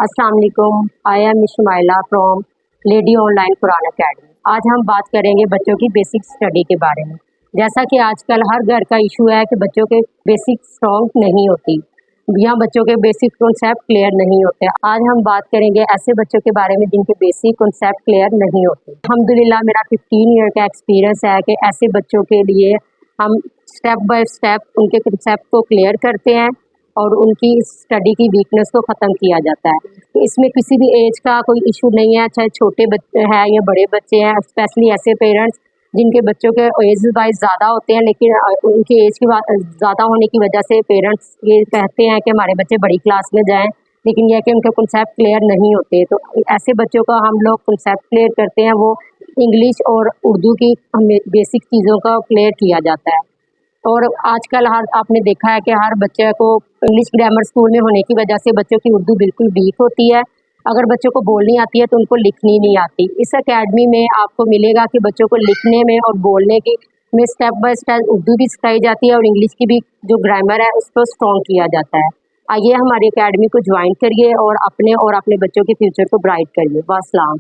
अस्सलाम वालेकुम। I am Ismaila from lady online Quran academy. आज हम बात करेंगे बच्चों की बेसिक स्टडी के बारे में। जैसा कि आजकल हर घर का इशू है कि बच्चों के बेसिक स्ट्रॉन्ग नहीं होती या बच्चों के बेसिक कॉन्सेप्ट क्लियर नहीं होते। आज हम बात करेंगे ऐसे बच्चों के बारे में जिनके बेसिक कॉन्सेप्ट क्लियर नहीं होते। अल्हम्दुलिल्लाह मेरा 15 ईयर का एक्सपीरियंस है कि ऐसे बच्चों के लिए हम स्टेप बाय स्टेप उनके कॉन्सेप्ट को क्लियर करते हैं और उनकी स्टडी की वीकनेस को ख़त्म किया जाता है। तो इसमें किसी भी एज का कोई इशू नहीं है, चाहे छोटे बच्चे हैं या बड़े बच्चे हैं। स्पेशली ऐसे पेरेंट्स जिनके बच्चों के एज वाइज ज़्यादा होते हैं, लेकिन उनकी एज की ज़्यादा होने की वजह से पेरेंट्स ये कहते हैं कि हमारे बच्चे बड़ी क्लास में जाएं, लेकिन यह कि उनके कॉन्सेप्ट क्लियर नहीं होते। तो ऐसे बच्चों का हम लोग कॉन्सेप्ट क्लियर करते हैं, वो इंग्लिश और उर्दू की हमें बेसिक चीज़ों का क्लियर किया जाता है। और आजकल आपने देखा है कि हर बच्चे को इंग्लिश ग्रामर स्कूल में होने की वजह से बच्चों की उर्दू बिल्कुल वीक होती है। अगर बच्चों को बोलनी आती है तो उनको लिखनी नहीं आती। इस एकेडमी में आपको मिलेगा कि बच्चों को लिखने में और बोलने की में स्टेप बाय स्टेप उर्दू भी सिखाई जाती है और इंग्लिश की भी जो ग्रामर है उसको स्ट्रॉन्ग किया जाता है। आइए हमारी एकेडमी को ज्वाइन करिए और अपने बच्चों के फ्यूचर को ब्राइट करिए। वास्सलाम।